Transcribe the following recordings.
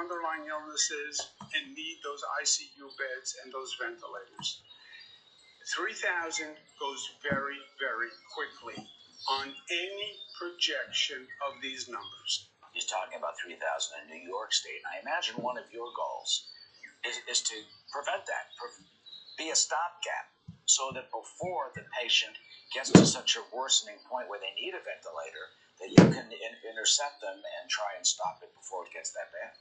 underlying illnesses and need those ICU beds and those ventilators. 3,000 goes very, very quickly on any projection of these numbers. He's talking about 3,000 in New York State. I imagine one of your goals is to prevent that, be a stopgap, so that before the patient gets to such a worsening point where they need a ventilator, that you can intercept them and try and stop it before it gets that bad.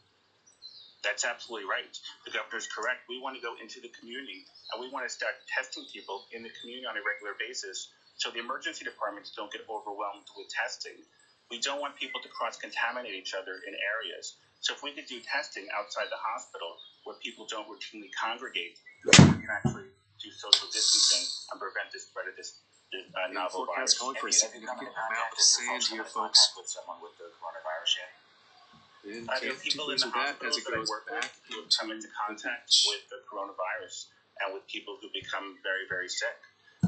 That's absolutely right. The governor's correct. We want to go into the community, and we want to start testing people in the community on a regular basis so the emergency departments don't get overwhelmed with testing. We don't want people to cross-contaminate each other in areas. So if we could do testing outside the hospital where people don't routinely congregate, we can actually do social distancing and prevent the spread of this novel virus. Have you come into contact with someone with the coronavirus yet? There are people in the hospitals that I work with who have come into contact with the coronavirus and with people who become very, very sick.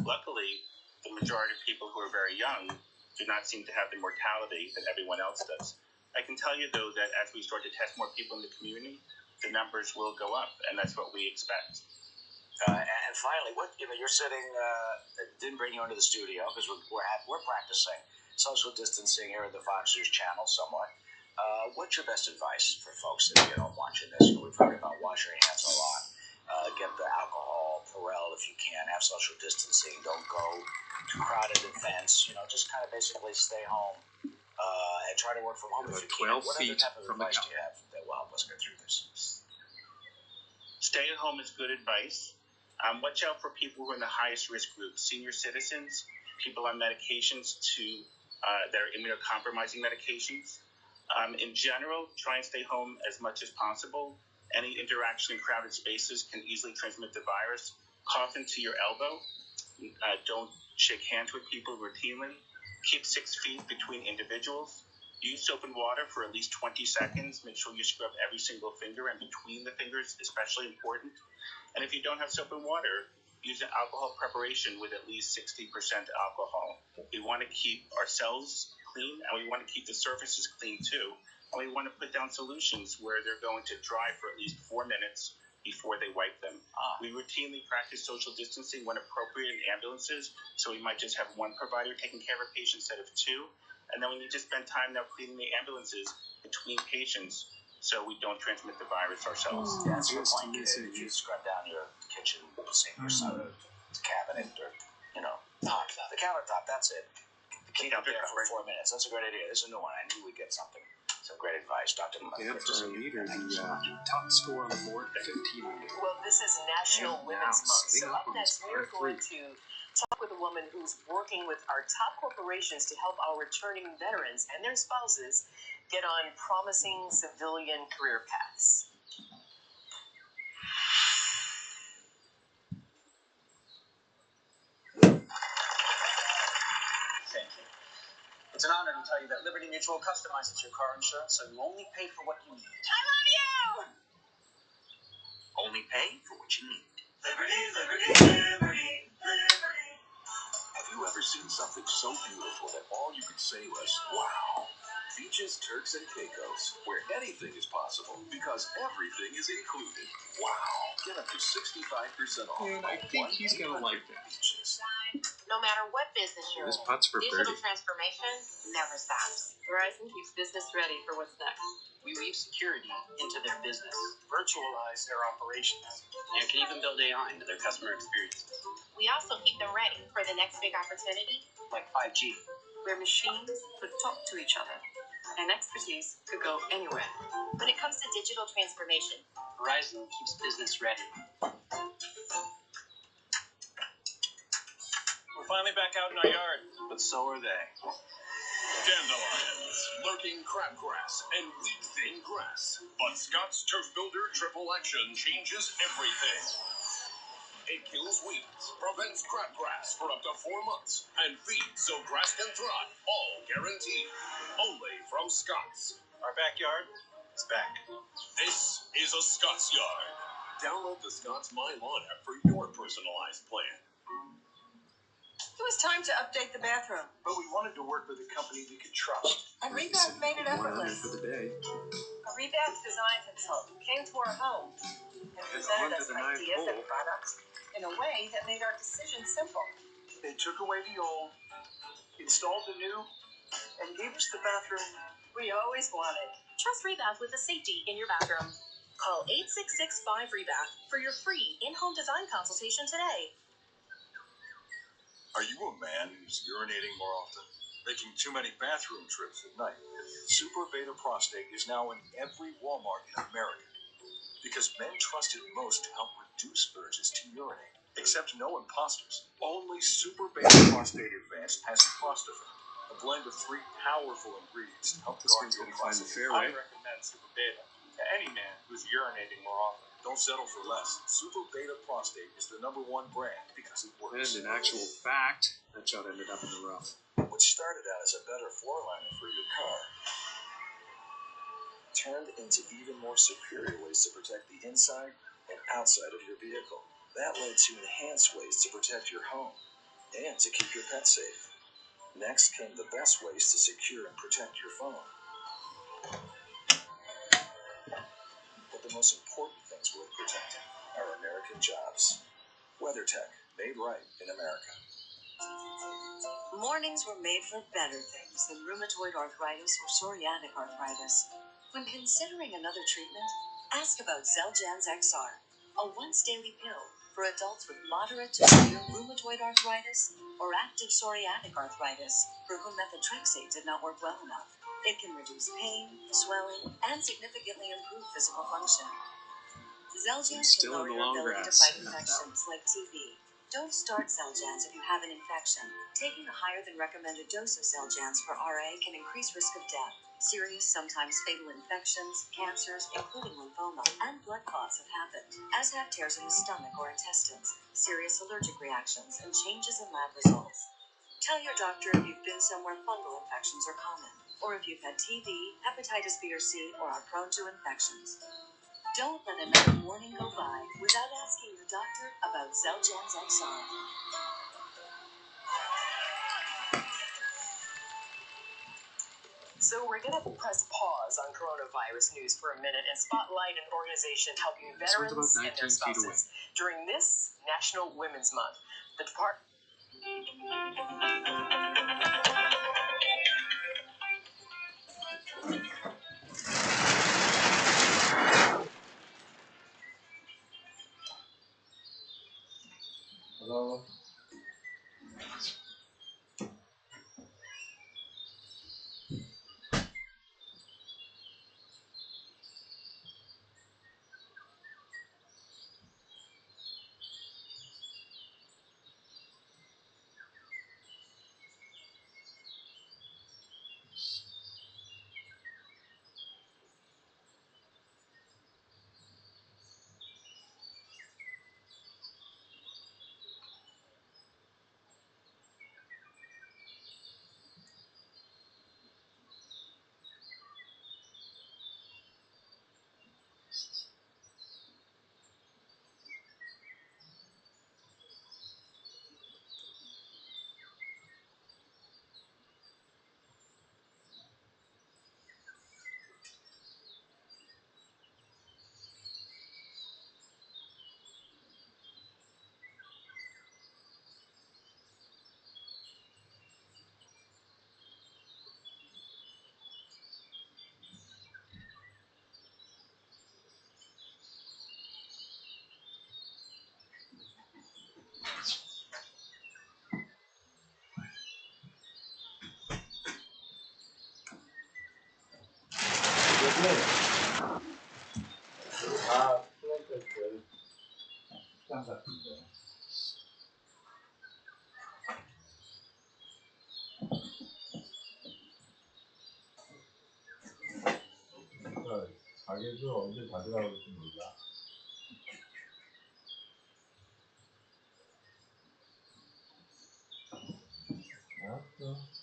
Luckily, the majority of people who are very young do not seem to have the mortality that everyone else does. I can tell you, though, that as we start to test more people in the community, the numbers will go up, and that's what we expect. And finally, you're sitting, didn't bring you into the studio because we're practicing social distancing here at the Fox News channel somewhat. What's your best advice for folks that watching this? We've heard about wash your hands a lot. Get the alcohol, Perel if you can, have social distancing, don't go to crowded events, just kind of basically stay home and try to work from home if you can. What other type of advice do you have that will help us get through this? Stay at home is good advice. Watch out for people who are in the highest risk group, senior citizens, people on medications that are immunocompromising medications. In general, try and stay home as much as possible. Any interaction in crowded spaces can easily transmit the virus. Cough into your elbow. Don't shake hands with people routinely. Keep 6 feet between individuals. Use soap and water for at least 20 seconds. Make sure you scrub every single finger and between the fingers, especially important. And if you don't have soap and water, use an alcohol preparation with at least 60% alcohol. We want to keep ourselves clean, and we want to keep the surfaces clean too. And we want to put down solutions where they're going to dry for at least 4 minutes before they wipe them. We routinely practice social distancing when appropriate in ambulances, so we might just have one provider taking care of a patient instead of 2. And then we need to spend time now cleaning the ambulances between patients so we don't transmit the virus ourselves. That's your point. If you scrub down your kitchen sink or cabinet or, the countertop, that's it. Keep it there for 4 minutes. That's a great idea. This is a new one. I knew we'd get something. Some great advice, Dr. And for our leader, the top score on the board, 15 under. Well, this is National Women's Month, so up next we're going to talk with a woman who's working with our top corporations to help our returning veterans and their spouses get on promising civilian career paths. It's an honor to tell you that Liberty Mutual customizes your car insurance so you only pay for what you need. I love you! Only pay for what you need. Liberty, liberty, liberty, liberty. Have you ever seen something so beautiful that all you could say was, wow? Beaches, Turks, and Caicos, where anything is possible because everything is included. Wow. Get up to 65% off. And I think he's going to like that. Beaches. No matter what business you're This in, putt's for digital birdie. transformation never stops. Verizon keeps business ready for what's next. We weave security into their business, virtualize their operations, and can even build AI into their customer experiences. We also keep them ready for the next big opportunity, Like 5G. Where machines could talk to each other and expertise could go anywhere. when it comes to digital transformation. Verizon keeps business ready. We're finally back out in our yard, but so are they. Dandelions, lurking crabgrass, and wheat-thin grass. But Scott's Turf Builder Triple Action changes everything. It kills weeds, prevents crabgrass for up to 4 months, and feeds so grass can thrive, all guaranteed. Only from Scott's. Our backyard is back. This is a Scott's Yard. Download the Scott's My Lawn app for your personalized plan. It was time to update the bathroom. But we wanted to work with a company we could trust. And Rebath made it 100 effortless. for the day. A Rebath design consultant came to our home and presented us ideas and products in a way that made our decision simple. They took away the old, installed the new, and gave us the bathroom We always wanted. Trust Rebath with the safety in your bathroom. Call 8665-REBATH for your free in-home design consultation today. Are you a man who's urinating more often? Making too many bathroom trips at night? Super Beta Prostate is now in every Walmart in America because men trust it most to help reduce urges to urinate. Except no imposters. Only Super Beta Prostate Advanced has Prostafin, a blend of 3 powerful ingredients to help guard your prostate. I recommend Super Beta to any man who's urinating more often. Don't settle for less. Super Beta Prostate is the #1 brand because it works. And in actual fact, that shot ended up in the rough. What started out as a better floor liner for your car turned into even more superior ways to protect the inside and outside of your vehicle. That led to enhanced ways to protect your home and to keep your pets safe. Next came the best ways to secure and protect your phone. But the most important things worth protecting are American jobs. WeatherTech, made right in America. Mornings were made for better things than rheumatoid arthritis or psoriatic arthritis. When considering another treatment, ask about Xeljanz XR, a once-daily pill for adults with moderate to severe rheumatoid arthritis or active psoriatic arthritis for whom methotrexate did not work well enough. It can reduce pain, swelling, and significantly improve physical function. Xeljanz can lower your ability to fight infections like TB. Don't start Xeljanz if you have an infection. Taking a higher than recommended dose of Xeljanz for RA can increase risk of death. Serious, sometimes fatal infections, cancers, including lymphoma, and blood clots have happened, as have tears in the stomach or intestines, serious allergic reactions, and changes in lab results. Tell your doctor if you've been somewhere fungal infections are common, or if you've had TB, hepatitis B or C, or are prone to infections. Don't let another morning go by without asking your doctor about Xeljanz XR. So we're going to press pause on coronavirus news for a minute and spotlight an organization helping veterans and their spouses during this National Women's Month. The Department. Hello. 플랜테스 식당 같은데. 가게도 언제 닫으라고 그럴지 몰라. 알았어.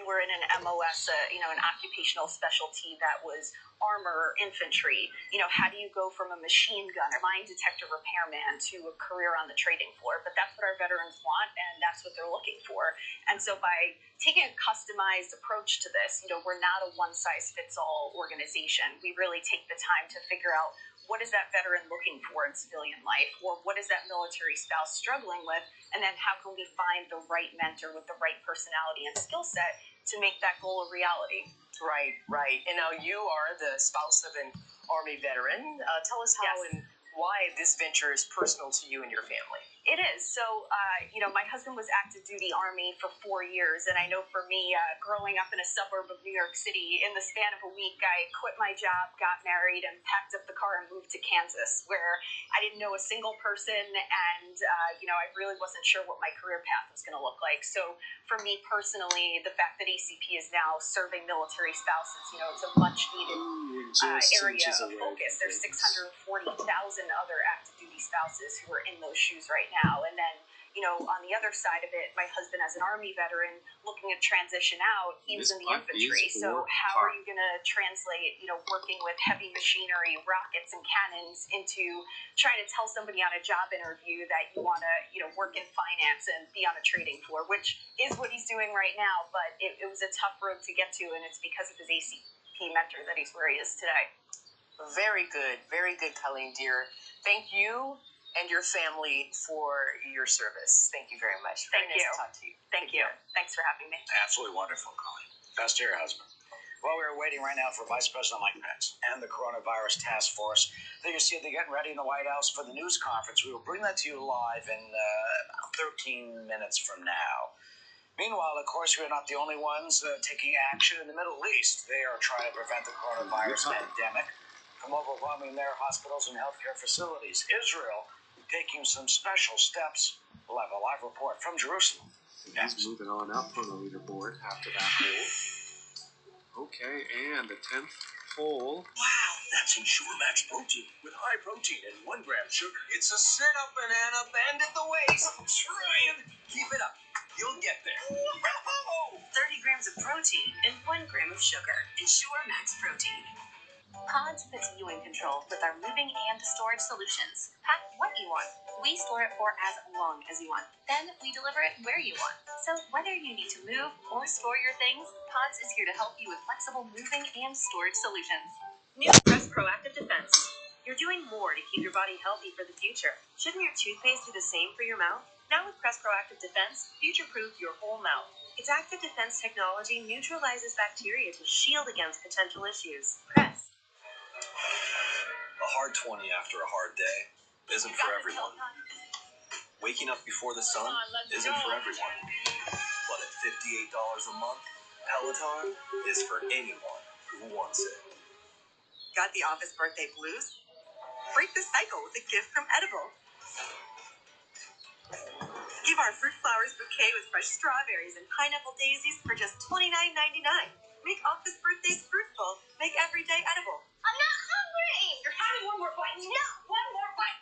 were in an MOS, an occupational specialty that was armor or infantry. How do you go from a machine gunner, mine detector repairman, to a career on the trading floor? But that's what our veterans want, and that's what they're looking for. And so by taking a customized approach to this, we're not a one-size-fits-all organization. We really take the time to figure out what is that veteran looking for in civilian life, or what is that military spouse struggling with, and then how can we find the right mentor with the right personality and skill set to make that goal a reality. Right. And now you are the spouse of an Army veteran. Tell us how and why this venture is personal to you and your family. It is. So, my husband was active duty Army for 4 years, and I know for me, growing up in a suburb of New York City, in the span of a week, I quit my job, got married, and packed up the car and moved to Kansas, where I didn't know a single person, and, I really wasn't sure what my career path was going to look like. So, for me personally, the fact that ACP is now serving military spouses, it's a much-needed area of focus. There's 640,000 other active duty spouses who are in those shoes right now. And then, on the other side of it, my husband, as an Army veteran, looking to transition out, he was in the infantry. So how are you going to translate, working with heavy machinery, rockets and cannons, into trying to tell somebody on a job interview that you want to, work in finance and be on a trading floor, which is what he's doing right now. But it was a tough road to get to, and it's because of his ACP mentor that he's where he is today. Very good, Colleen, dear. Thank you and your family for your service. Thank you very much. Thank you. Nice to talk to you. Thank you. Thanks for having me. Absolutely wonderful, Colleen. Best to your husband. Well, we're waiting right now for Vice President Mike Pence and the Coronavirus Task Force. They're getting ready in the White House for the news conference. We will bring that to you live in about 13 minutes from now. Meanwhile, of course, we're not the only ones taking action in the Middle East. They are trying to prevent the coronavirus pandemic from overwhelming their hospitals and healthcare facilities. Israel taking some special steps. We'll have a live report from Jerusalem. He's moving on up on the leaderboard after that hole. Okay, and the 10th hole. Wow, that's Ensure Max Protein with high protein and 1 gram sugar. It's a sit-up, banana. Bend at the waist. I'm trying. Keep it up. You'll get there. 30 grams of protein and 1 gram of sugar. Ensure Max Protein. Pods puts you in control with our moving and storage solutions. Pack what you want. We store it for as long as you want. Then we deliver it where you want. So whether you need to move or store your things, Pods is here to help you with flexible moving and storage solutions. New Crest Proactive Defense. You're doing more to keep your body healthy for the future. Shouldn't your toothpaste do the same for your mouth? Now with Crest Proactive Defense, future-proof your whole mouth. Its active defense technology neutralizes bacteria to shield against potential issues. Crest. A hard 20 after a hard day isn't for everyone. Waking up before the sun isn't for everyone. But at $58 a month, Peloton is for anyone who wants it. Got the office birthday blues? Break the cycle with a gift from Edible. Give our fruit flowers bouquet with fresh strawberries and pineapple daisies for just $29.99. Make office birthdays fruitful. Make every day edible. I'm not hungry! You're having one more bite. No, one more bite.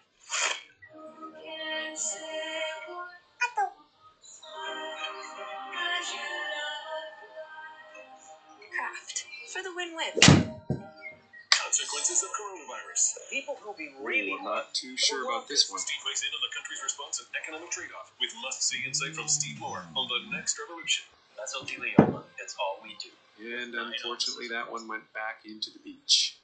Kraft for the win-win. Consequences of coronavirus. People who'll be really I'm not too sure about this one. Steve weighs in on the country's response and economic trade-off with must-see insight from Steve Moore on The Next Revolution. Mesothelioma. It's all we do. And unfortunately, that one went back into the beach.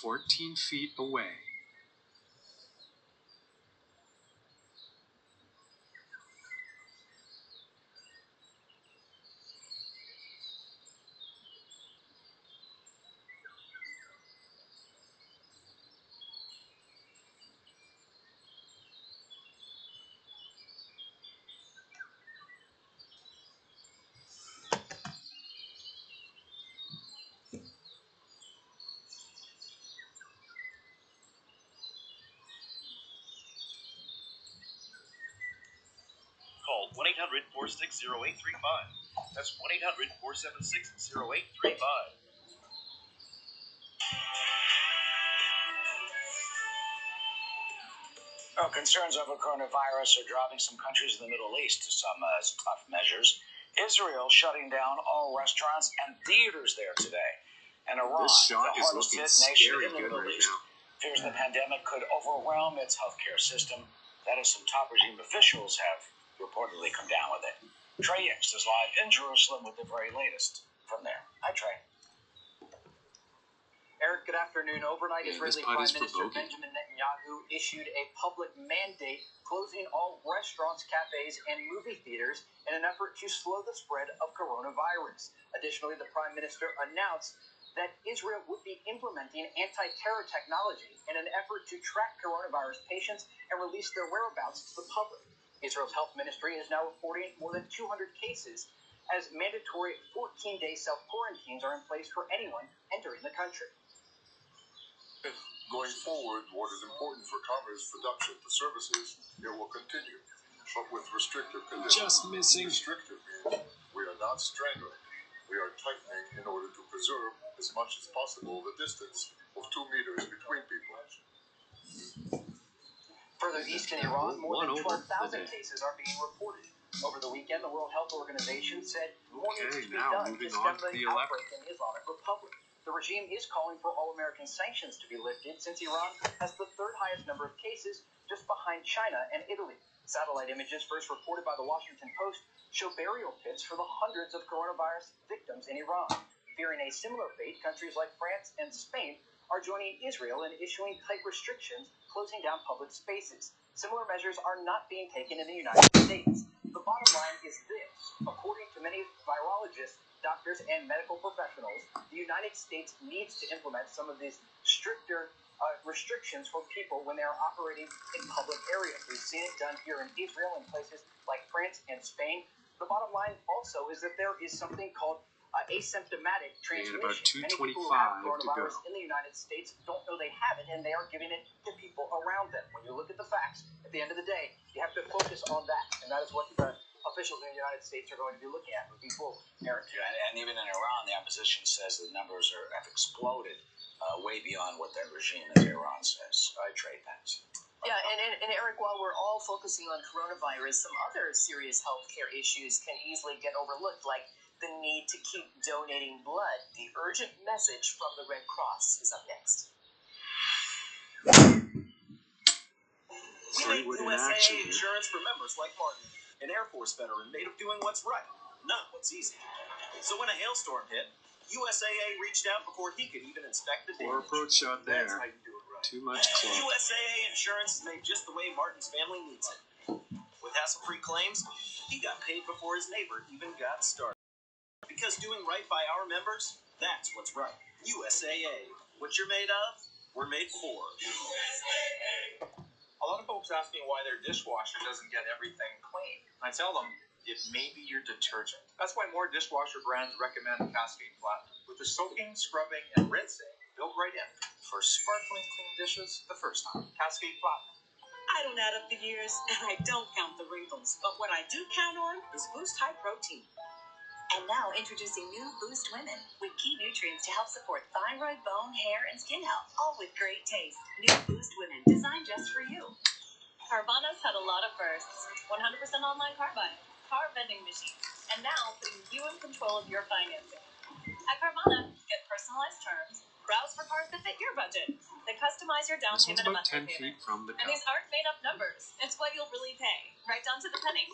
14 feet away. Call 1-800-460-8335. That's 1-800-476-0835. Well, concerns over coronavirus are driving some countries in the Middle East to some tough measures. Israel shutting down all restaurants and theaters there today. And Iran, This shot the is hardest looking hit nation scary in the good Middle right East, now. fears the pandemic could overwhelm its healthcare system. That is, some top regime officials have reportedly come down with it. Trey Hicks is live in Jerusalem with the very latest from there. Hi, Trey. Eric, good afternoon. Overnight, Man, Israeli Prime Minister Benjamin Netanyahu issued a public mandate closing all restaurants, cafes, and movie theaters in an effort to slow the spread of coronavirus. Additionally, the Prime Minister announced that Israel would be implementing anti-terror technology in an effort to track coronavirus patients and release their whereabouts to the public. Israel's health ministry is now reporting more than 200 cases, as mandatory 14-day self-quarantines are in place for anyone entering the country. Going forward, what is important for commerce, production, the services, it will continue, but with restrictive conditions. Just missing. Restrictive means we are not strangling. We are tightening in order to preserve as much as possible the distance of 2 meters between people. Further east in Iran, more than 12,000 cases are being reported. Over the weekend, the World Health Organization said more needs to be done to stem the outbreak in the Islamic Republic. The regime is calling for all American sanctions to be lifted since Iran has the third highest number of cases, just behind China and Italy. Satellite images first reported by the Washington Post show burial pits for the hundreds of coronavirus victims in Iran. Fearing a similar fate, countries like France and Spain are joining Israel in issuing tight restrictions, closing down public spaces. Similar measures are not being taken in the United States. The bottom line is this. According to many virologists, doctors, and medical professionals, the United States needs to implement some of these stricter restrictions for people when they are operating in public areas. We've seen it done here in Israel and places like France and Spain. The bottom line also is that there is something called asymptomatic transmission. And about 2:25 Many people who have coronavirus in the United States don't know they have it, and they are giving it to people around them. When you look at the facts, at the end of the day, you have to focus on that, and that is what the officials in the United States are going to be looking at moving forward. Eric? And even in Iran, the opposition says the numbers have exploded way beyond what that regime in Iran says. Trade thanks. Yeah, and Eric, while we're all focusing on coronavirus, some other serious healthcare issues can easily get overlooked, like the need to keep donating blood. The urgent message from the Red Cross is up next. We make USAA insurance for members like Martin, an Air Force veteran made of doing what's right, not what's easy. So when a hailstorm hit, USAA reached out before he could even inspect the damage. Poor approach shot there. That's how you do it right. Too much club. USAA insurance is made just the way Martin's family needs it. With hassle-free claims, he got paid before his neighbor even got started. Because doing right by our members, that's what's right. USAA. What you're made of, we're made for. USAA. A lot of folks ask me why their dishwasher doesn't get everything clean. I tell them it may be your detergent. That's why more dishwasher brands recommend Cascade Platinum, with the soaking, scrubbing, and rinsing built right in for sparkling clean dishes the first time. Cascade Platinum. I don't add up the years, and I don't count the wrinkles. But what I do count on is Boost High Protein. And now introducing new Boost Women with key nutrients to help support thyroid, bone, hair, and skin health, all with great taste. New Boost Women, designed just for you. Carvana's had a lot of firsts. 100% online car buying, car vending machines, and now putting you in control of your financing. At Carvana, get personalized terms, browse for cars that fit your budget. They customize your down This one's payment and about monthly 10 payment. feet from the And cup. these aren't made up numbers. It's what you'll really pay, right down to the penny.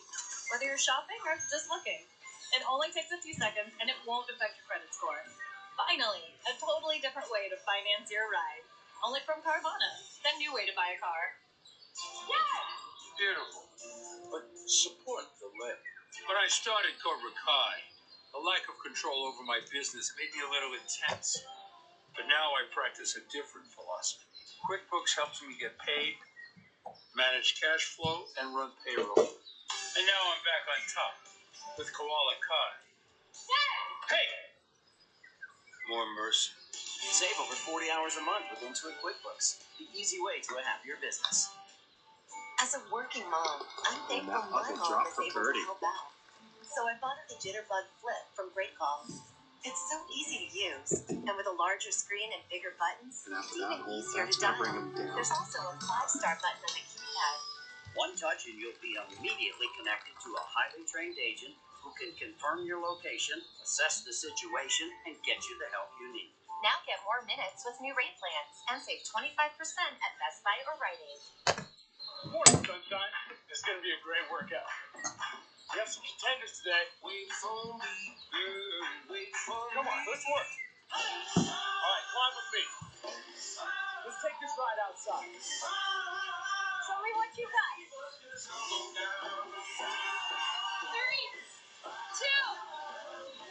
Whether you're shopping or just looking, it only takes a few seconds and it won't affect your credit score. Finally, a totally different way to finance your ride. Only from Carvana, the new way to buy a car. Beautiful. But support the lip. When I started Cobra Kai, the lack of control over my business made me a little intense. But now I practice a different philosophy. QuickBooks helps me get paid, manage cash flow, and run payroll. And now I'm back on top with Koala Kai. Hey! More mercy. Save over 40 hours a month with Intuit QuickBooks, the easy way to a happier business. As a working mom, I'm thankful my mom is able to help out. So I bought her the Jitterbug Flip from Great Call. It's so easy to use, and with a larger screen and bigger buttons, it's even easier to dial. There's also a 5-star button on the keypad. One touch and you'll be immediately connected to a highly trained agent who can confirm your location, assess the situation, and get you the help you need. Now get more minutes with new rate plans and save 25% at Best Buy or Rite Aid. Morning, sunshine. It's going to be a great workout. We have some contenders today. Wait for me, girl, wait for me. Come on, let's work. All right, climb with me. Let's take this ride outside. Show me what you got. 3, 2,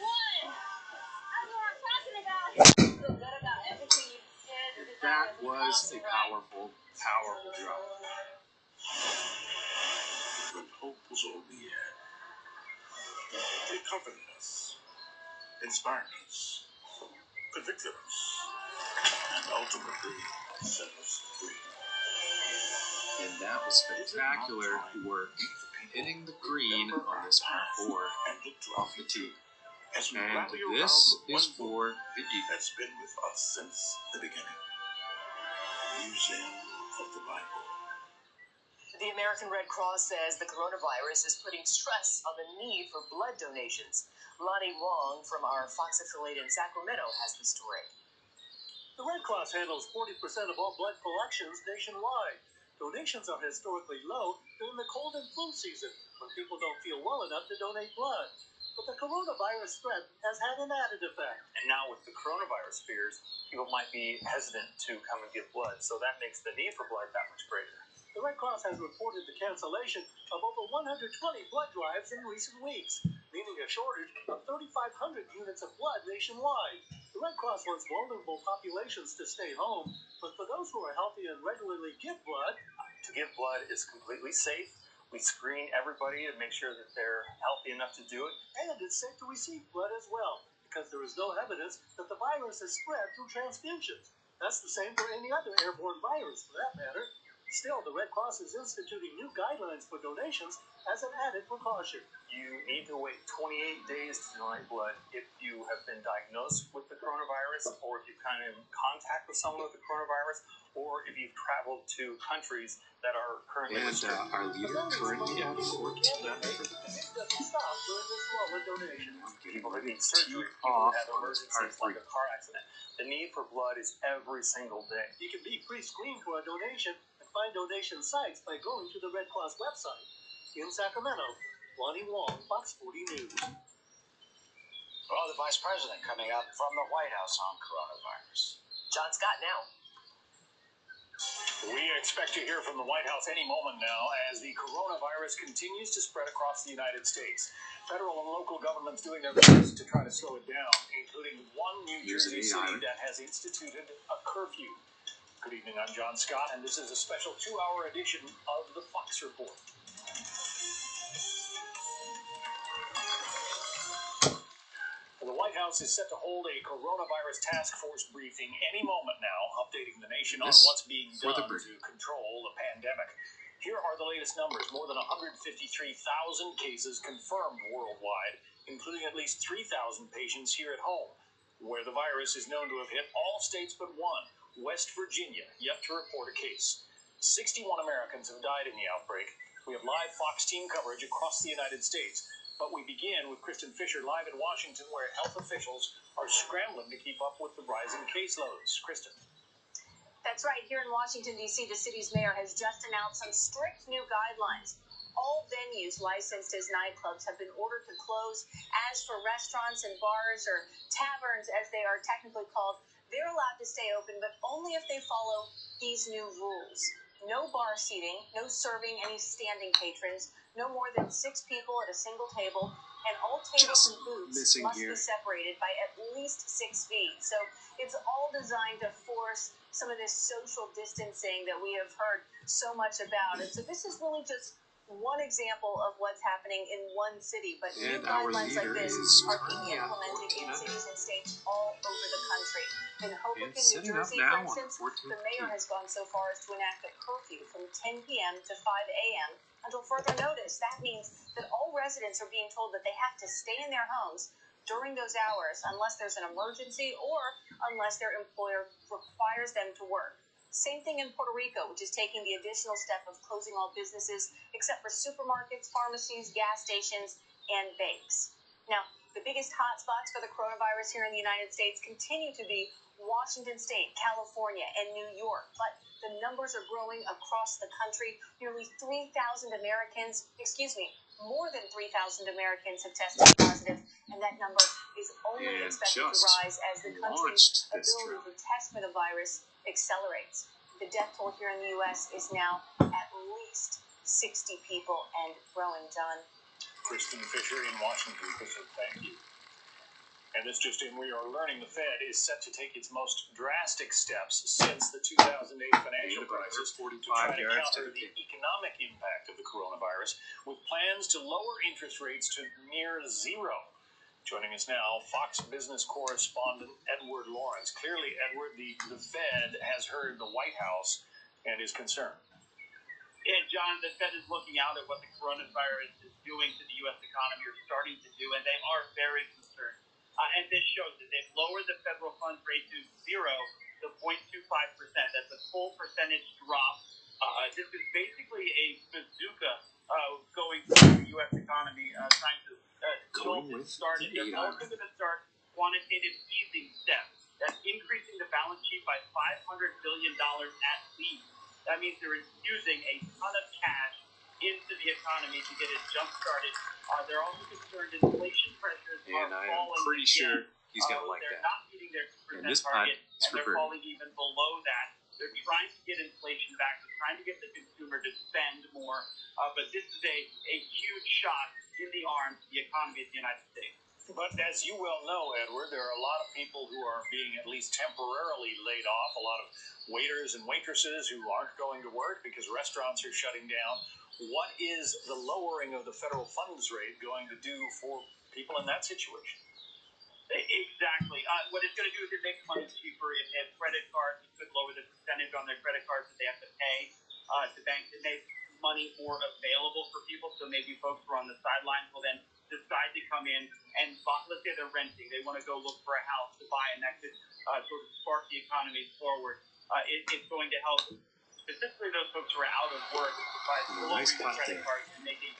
1. That's what I'm talking about. Feel good about everything you did. That was a powerful, powerful drop. When hope was all we had, they comforted us, inspired us, convicted us, and ultimately set us free. And that was spectacular work, hitting the green on this par 4 off the tee. And this is for the eagle. That's been with us since the beginning. Museum of the Bible. The American Red Cross says the coronavirus is putting stress on the need for blood donations. Lonnie Wong from our Fox affiliate in Sacramento has the story. The Red Cross handles 40% of all blood collections nationwide. Donations are historically low during the cold and flu season when people don't feel well enough to donate blood. But the coronavirus threat has had an added effect. And now with the coronavirus fears, people might be hesitant to come and give blood, so that makes the need for blood that much greater. The Red Cross has reported the cancellation of over 120 blood drives in recent weeks, meaning a shortage of 3,500 units of blood nationwide. The Red Cross wants vulnerable populations to stay home, but for those who are healthy and regularly give blood, To give blood is completely safe. We screen everybody to make sure that they're healthy enough to do it. and it's safe to receive blood as well, because there is no evidence that the virus is spread through transfusions. That's the same for any other airborne virus, for that matter. Still, the Red Cross is instituting new guidelines for donations as an added precaution. You need to wait 28 days to donate blood if you have been diagnosed with the coronavirus, or if you've come in contact with someone with the coronavirus, or if you've traveled to countries that are currently And our leader currently at court. This doesn't stop during this Lola donation. People that need surgery, people that have emergencies like a car accident. The need for blood is every single day. You can be pre-screened for a donation and find donation sites by going to the Red Cross website. In Sacramento, Lonnie Wong, Fox 40 News. Well, the Vice President coming up from the White House on coronavirus. John Scott now. We expect to hear from the White House any moment now as the coronavirus continues to spread across the United States. Federal and local governments doing their best to try to slow it down, including one New Jersey city that has instituted a curfew. Good evening, I'm John Scott, and this is a special 2-hour edition of the Fox Report. The White House is set to hold a coronavirus task force briefing any moment now, updating the nation on what's being done to control the pandemic. Here are the latest numbers. More than 153,000 cases confirmed worldwide, including at least 3,000 patients here at home, where the virus is known to have hit all states but one, West Virginia, yet to report a case. 61 Americans have died in the outbreak. We have live Fox team coverage across the United States. But we begin with Kristen Fisher live in Washington, where health officials are scrambling to keep up with the rising caseloads. Kristen. That's right. Here in Washington, D.C., the city's mayor has just announced some strict new guidelines. All venues licensed as nightclubs have been ordered to close. As for restaurants and bars, or taverns as they are technically called, They're allowed to stay open, but only if they follow these new rules. No bar seating, no serving any standing patrons, no more than 6 people at a single table, and all tables and booths must be separated by at least 6 feet. So it's all designed to force some of this social distancing that we have heard so much about. And so this is really just one example of what's happening in one city, but new guidelines like this are being implemented in cities and states all over the country. In Hoboken, New Jersey, for instance, the mayor has gone so far as to enact a curfew from 10 p.m. to 5 a.m. until further notice. That means that all residents are being told that they have to stay in their homes during those hours unless there's an emergency or unless their employer requires them to work. Same thing in Puerto Rico, which is taking the additional step of closing all businesses except for supermarkets, pharmacies, gas stations, and banks. Now, the biggest hotspots for the coronavirus here in the United States continue to be Washington State, California, and New York. But the numbers are growing across the country. Nearly 3,000 Americans, more than 3,000 Americans have tested positive, and that number is only expected to rise as the country's ability to test for the virus accelerates. The death toll here in the U.S. is now at least 60 people and growing. John. Christine Fisher in Washington. Kristen, thank you. And this just in, we are learning the Fed is set to take its most drastic steps since the 2008 financial crisis to try to counter the economic impact of the coronavirus, with plans to lower interest rates to near zero. Joining us now, Fox Business correspondent Edward Lawrence. Clearly, Edward, the Fed has heard the White House and is concerned. Yeah, John, the Fed is looking out at what the coronavirus is doing to the U.S. economy, or starting to do, and they are very concerned. And this shows that they've lowered the federal funds rate to 0 to 0.25%. That's a full percentage drop. This is basically a bazooka going through the U.S. economy, trying to started. They're also going to start quantitative easing steps. That's increasing the balance sheet by $500 billion at least. That means they're infusing a ton of cash into the economy to get it jump-started. They're also concerned inflation pressures are falling. And I am pretty sure he's going to like they're that. Not meeting their 2% And this target, is and they're falling even below that. They're trying to get inflation back. They're trying to get the consumer to spend more. But this is a huge shot in the arm to the economy of the United States. But as you well know, Edward, there are a lot of people who are being at least temporarily laid off, a lot of waiters and waitresses who aren't going to work because restaurants are shutting down. What is the lowering of the federal funds rate going to do for people in that situation? Exactly. What it's going to do is it makes money cheaper. If they have credit cards, it could lower the percentage on their credit cards that they have to pay to banks. It makes money more available for people. So maybe folks who are on the sidelines will then decide to come in and buy. Let's say they're renting. They want to go look for a house to buy, and that could sort of spark the economy forward. It's going to help specifically those folks who are out of work by lowering the credit cards and making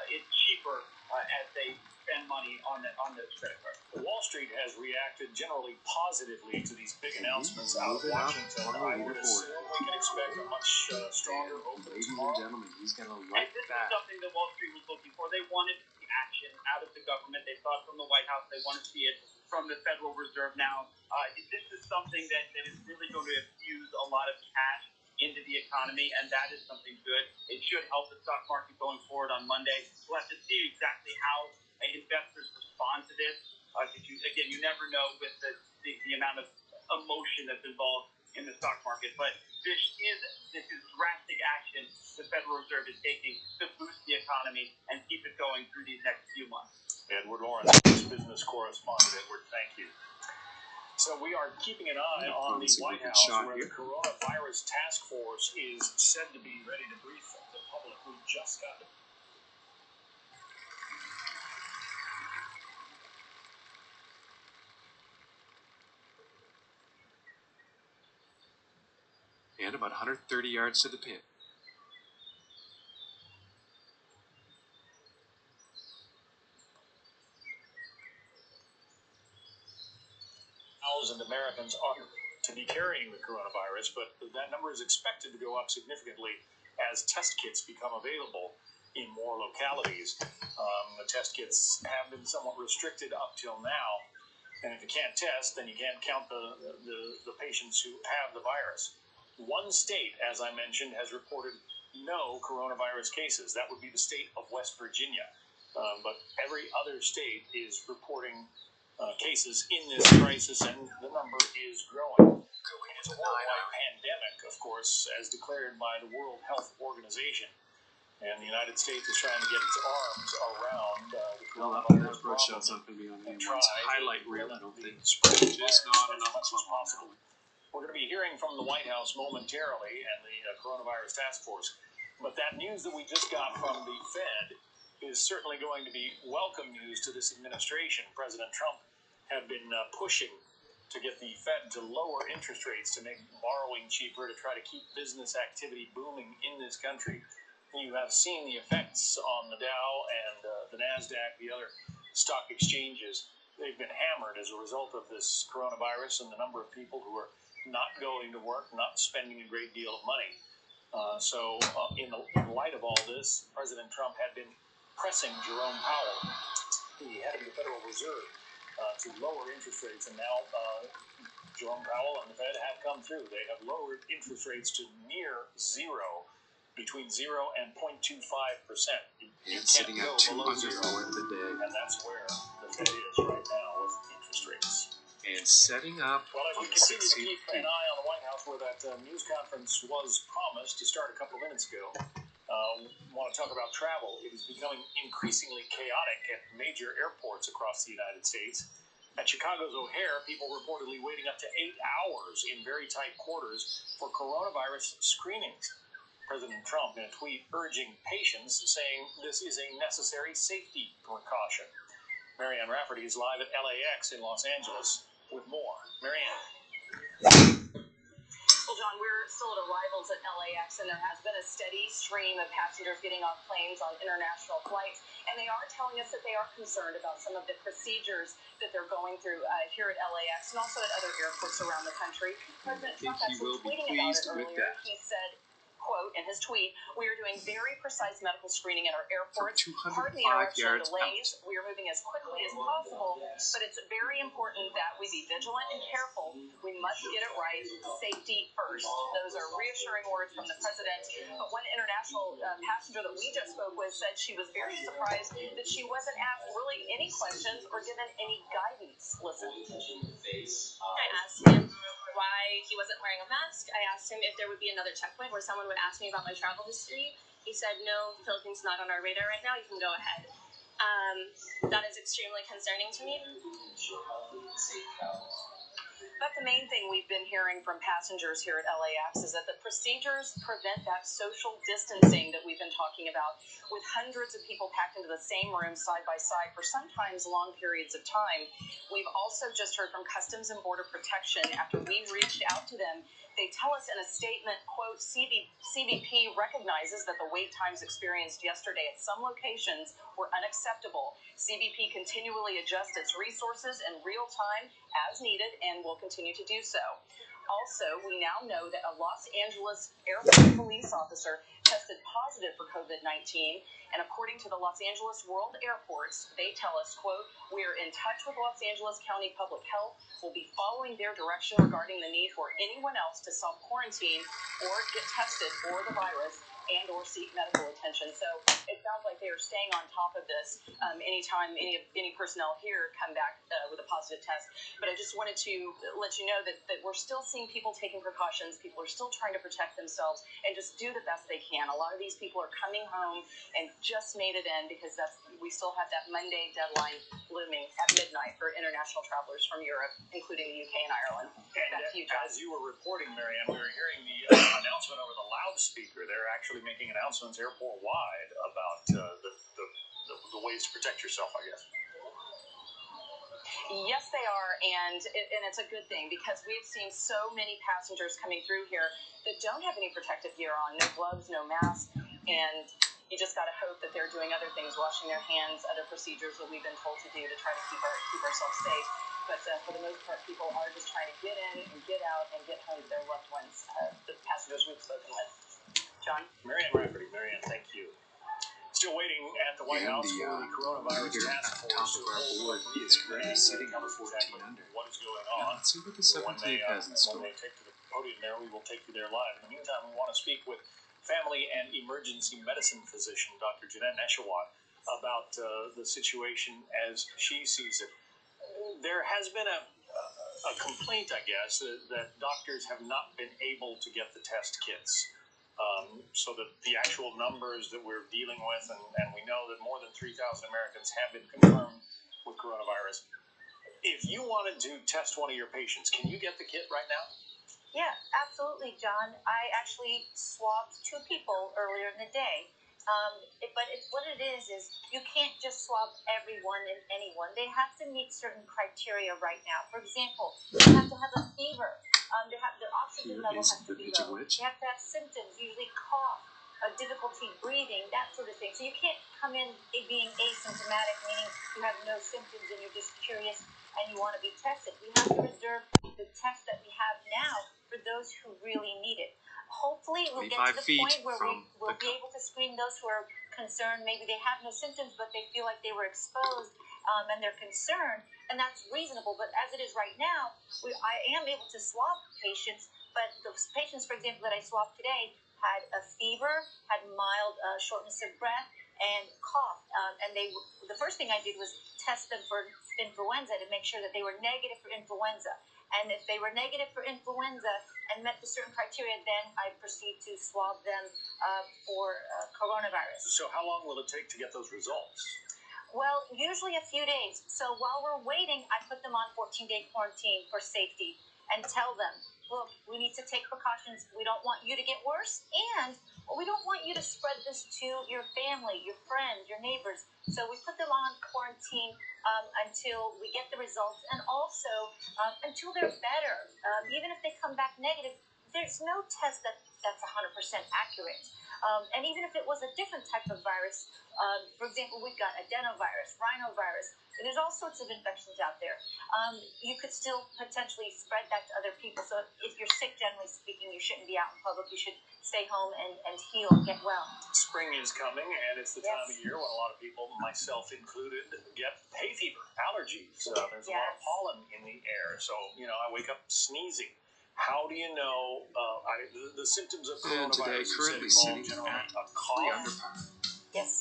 it cheaper as they spend money on those credit cards. Wall Street has reacted generally positively to these big announcements out of Washington. I would assume we can expect a much stronger opening tomorrow. Ladies and gentlemen, he's going to like this that. Is something that Wall Street was looking for. They wanted to see action out of the government. They saw it from the White House. They want to see it from the Federal Reserve now. This is something that is really going to infuse a lot of cash into the economy, and that is something good. It should help the stock market going forward on Monday. We'll have to see exactly how investors respond to this. Again, you never know with the amount of emotion that's involved in the stock market. But this is drastic action the Federal Reserve is taking to boost the economy and keep it going through these next few months. Edward Lawrence, business correspondent. Edward, thank you. So we are keeping an eye on the White House, where the coronavirus task force is said to be ready to brief the public. We just got it. And about 130 yards to the pin. Americans are to be carrying the coronavirus, but that number is expected to go up significantly as test kits become available in more localities. The test kits have been somewhat restricted up till now. And if you can't test, then you can't count the patients who have the virus. One state, as I mentioned, has reported no coronavirus cases. That would be the state of West Virginia. But every other state is reporting cases in this crisis, and the number is growing. It's a worldwide pandemic, of course, as declared by the World Health Organization. And the United States is trying to get its arms around the coronavirus problem show's not going to be on and anyone's highlight reel, I don't think. spread Just not enough as much as possible. We're going to be hearing from the White House momentarily and the coronavirus task force. But that news that we just got from the Fed is certainly going to be welcome news to this administration. President Trump had been pushing to get the Fed to lower interest rates to make borrowing cheaper, to try to keep business activity booming in this country. You have seen the effects on the Dow and the NASDAQ, the other stock exchanges. They've been hammered as a result of this coronavirus and the number of people who are not going to work, not spending a great deal of money. In light of all this, President Trump had been pressing Jerome Powell, the head of the Federal Reserve, to lower interest rates, and now Jerome Powell and the Fed have come through. They have lowered interest rates to near zero, between 0 and 0.25%. And sitting at 2 underscore the day. And that's where the Fed is right now with interest rates. And setting up as we continue to keep an eye on the White House, where that news conference was promised to start a couple of minutes ago, want to talk about travel. It is becoming increasingly chaotic at major airports across the United States. At Chicago's O'Hare, people reportedly waiting up to 8 hours in very tight quarters for coronavirus screenings. President Trump in a tweet urging patience, saying this is a necessary safety precaution. Marianne Rafferty is live at LAX in Los Angeles with more. Marianne. Well, John, we're still at arrivals at LAX, and there has been a steady stream of passengers getting off planes on international flights, and they are telling us that they are concerned about some of the procedures that they're going through here at LAX and also at other airports around the country. President Trump actually tweeting about it earlier. He said, quote, in his tweet, "We are doing very precise medical screening at our airports. Pardon the interruption and delays. We are moving as quickly as possible, but it's very important that we be vigilant and careful. We must get it right. Safety first." Those are reassuring words from the president. But one international passenger that we just spoke with said she was very surprised that she wasn't asked really any questions or given any guidance. Listen. I asked him why he wasn't wearing a mask. I asked him if there would be another checkpoint where someone would ask me about my travel history. He said, no, the Philippines is not on our radar right now. You can go ahead. That is extremely concerning to me. But the main thing we've been hearing from passengers here at LAX is that the procedures prevent that social distancing that we've been talking about, with hundreds of people packed into the same room side by side for sometimes long periods of time. We've also just heard from Customs and Border Protection after we reached out to them. They tell us in a statement, quote, CBP recognizes that the wait times experienced yesterday at some locations were unacceptable. CBP continually adjusts its resources in real time as needed and will continue to do so. Also, we now know that a Los Angeles airport police officer tested positive for COVID-19, and according to the Los Angeles World Airports, they tell us, quote, "We are in touch with Los Angeles County Public Health. We'll be following their direction regarding the need for anyone else to self-quarantine or get tested for the virus and or seek medical attention." So it sounds like they are staying on top of this anytime any personnel here come back with a positive test. But I just wanted to let you know that we're still seeing people taking precautions. People are still trying to protect themselves and just do the best they can. A lot of these people are coming home and just made it in because we still have that Monday deadline looming at midnight for international travelers from Europe, including the UK and Ireland. Back to you, John. As you were reporting, Marianne, we were hearing the announcement over the loudspeaker. They're actually making announcements airport-wide about the ways to protect yourself, I guess. Yes, they are, and it's a good thing because we've seen so many passengers coming through here that don't have any protective gear on, no gloves, no mask, and you just got to hope that they're doing other things, washing their hands, other procedures that we've been told to do to try to keep ourselves safe. But for the most part, people are just trying to get in and get out and get home to their loved ones, the passengers we've spoken with. John? Marianne Rafferty. Marianne, thank you. Still waiting at the White House for the coronavirus task force to hold is currently sitting at 14 under. What is going on? Let's see what the 17th has in store. When they take to the podium there, we will take you there live. In the meantime, we want to speak with family and emergency medicine physician, Dr. Tgc19 Sawgrass, about the situation as she sees it. There has been a complaint, I guess, that doctors have not been able to get the test kits. So that the actual numbers that we're dealing with, and we know that more than 3,000 Americans have been confirmed with coronavirus. If you wanted to test one of your patients, can you get the kit right now? Yeah, absolutely, John. I actually swabbed 2 people earlier in the day. What it is you can't just swab everyone and anyone. They have to meet certain criteria right now. For example, they have to have a fever. Their oxygen level has to be low. They have to have symptoms, usually cough, difficulty breathing, that sort of thing. So you can't come in being asymptomatic, meaning you have no symptoms and you're just curious and you want to be tested. We have to reserve the test that we have now for those who really need it. Hopefully, we'll get to the point where we'll be able to screen those who are concerned. Maybe they have no symptoms, but they feel like they were exposed and they're concerned, and that's reasonable. But as it is right now, I am able to swab patients, but the patients, for example, that I swabbed today had a fever, had mild shortness of breath, and cough. And the first thing I did was test them for influenza to make sure that they were negative for influenza. And if they were negative for influenza and met the certain criteria, then I proceed to swab them for coronavirus. So how long will it take to get those results? Well, usually a few days. So while we're waiting, I put them on 14-day quarantine for safety and tell them, look, we need to take precautions. We don't want you to get worse, and we don't want you to spread this to your family, your friends, your neighbors. So we put them on quarantine until we get the results, and also until they're better. Even if they come back negative, there's no test that's 100% accurate. And even if it was a different type of virus, for example, we've got adenovirus, rhinovirus, there's all sorts of infections out there. You could still potentially spread that to other people. So if you're sick, generally speaking, you shouldn't be out in public. You should stay home and heal, get well. Spring is coming, and it's the time of year when a lot of people, myself included, get hay fever, allergies. There's a lot of pollen in the air. So, I wake up sneezing. How do you know the symptoms of coronavirus? And today, currently sitting at a cough. Yes.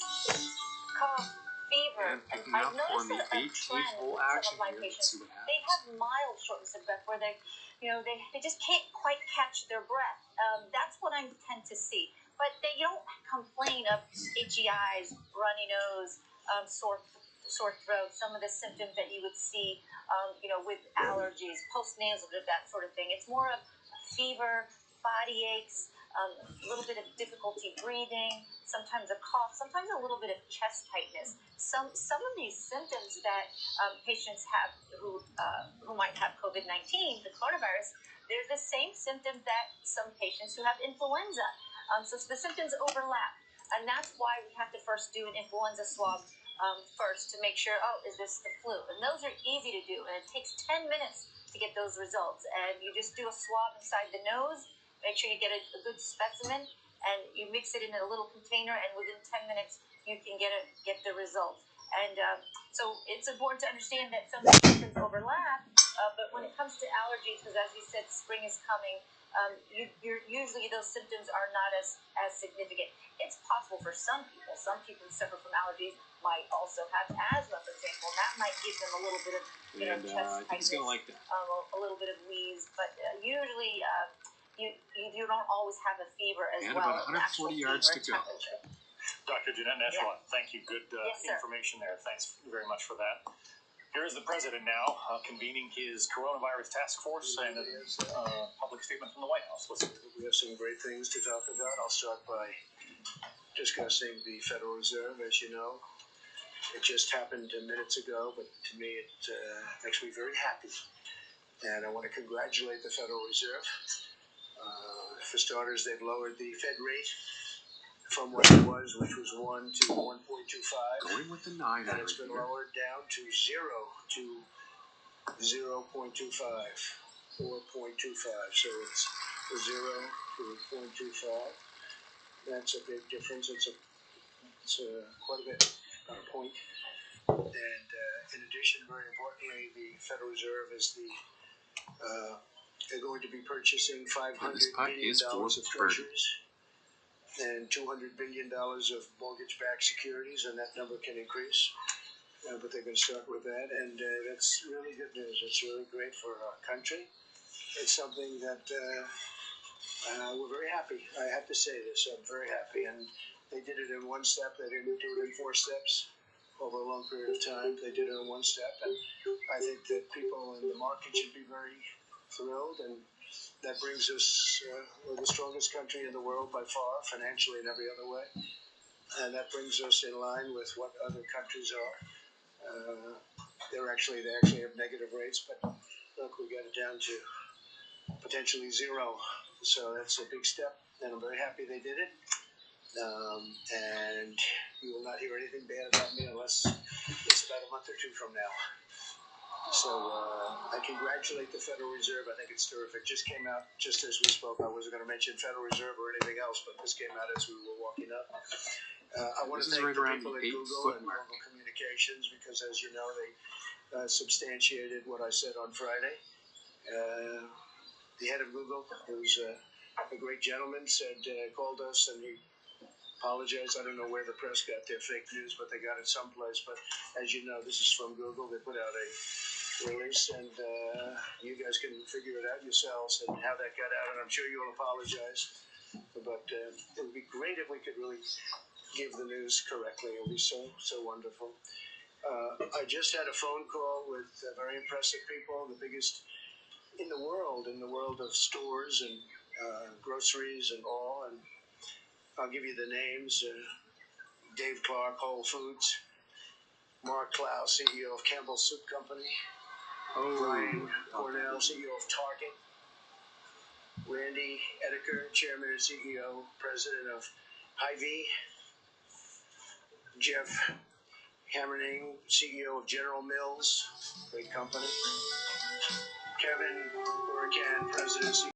Cough, fever. And picking up on the 18th-hole action here. Let's see what happens. They have mild shortness of breath where they just can't quite catch their breath. That's what I tend to see. But they don't complain of itchy eyes, runny nose, sore throat, some of the symptoms that you would see, with allergies, postnasal, that sort of thing. It's more of fever, body aches, a little bit of difficulty breathing, sometimes a cough, sometimes a little bit of chest tightness. Some of these symptoms that patients have who might have COVID-19, the coronavirus, they're the same symptoms that some patients who have influenza. So the symptoms overlap, and that's why we have to first do an influenza swab first to make sure, is this the flu? And those are easy to do, and it takes 10 minutes to get those results. And you just do a swab inside the nose, make sure you get a good specimen, and you mix it in a little container, and within 10 minutes you can get the results. And so it's important to understand that some symptoms overlap, but when it comes to allergies, because as you said, spring is coming, usually those symptoms are not as significant. It's possible for some people. Some people who suffer from allergies might also have asthma, for example. That might give them a little bit of chest tightness, like that. a little bit of wheeze, but usually you don't always have a fever as and well. And about 140 yards to go. Dr. Tgc19 Sawgrass, thank you. Good information there. Thanks very much for that. Here is the president now convening his coronavirus task force and a public statement from the White House. Listen. We have some great things to talk about. I'll start by discussing the Federal Reserve. As you know, it just happened minutes ago, but to me it makes me very happy. And I want to congratulate the Federal Reserve. For starters, they've lowered the Fed rate from what it was, which was 1 to 1.25. Going with the 9 and it's been lowered down to 0 to 0.25, 4.25. So it's 0 to 0.25. That's a big difference. It's a It's quite a bit, about a point. And in addition, very importantly, the Federal Reserve is they're going to be purchasing $500 billion of treasuries and $200 billion of mortgage-backed securities, and that number can increase. But they're going to start with that, and that's really good news. It's really great for our country. It's something that we're very happy. I have to say this. I'm very happy. And they did it in one step. They didn't do it in 4 steps over a long period of time. They did it in one step. And I think that people in the market should be very thrilled. And that brings us, we're the strongest country in the world by far, financially and every other way. And that brings us in line with what other countries are. They actually have negative rates, but look, we got it down to potentially 0. So that's a big step, and I'm very happy they did it. And you will not hear anything bad about me unless it's about a month or 2 from now. So I congratulate the Federal Reserve. I think it's terrific. Just came out just as we spoke. I wasn't going to mention Federal Reserve or anything else, but this came out as we were walking up. I want to thank the people at Google and Google Communications because, as you know, they substantiated what I said on Friday. The head of Google, who's a great gentleman, called us and he apologized. I don't know where the press got their fake news, but they got it someplace. But as you know, this is from Google. They put out a release, and you guys can figure it out yourselves and how that got out. And I'm sure you'll apologize. But it would be great if we could really give the news correctly. It would be so wonderful. I just had a phone call with very impressive people, the biggest in the world of stores and groceries and all. And I'll give you the names. Dave Clark, Whole Foods. Mark Clow, CEO of Campbell Soup Company. Brian Cornell, CEO of Target. Randy Edeker, Chairman and CEO, President of Hy-Vee. Jeff Hamerning, CEO of General Mills, great company. Kevin Huracan, President,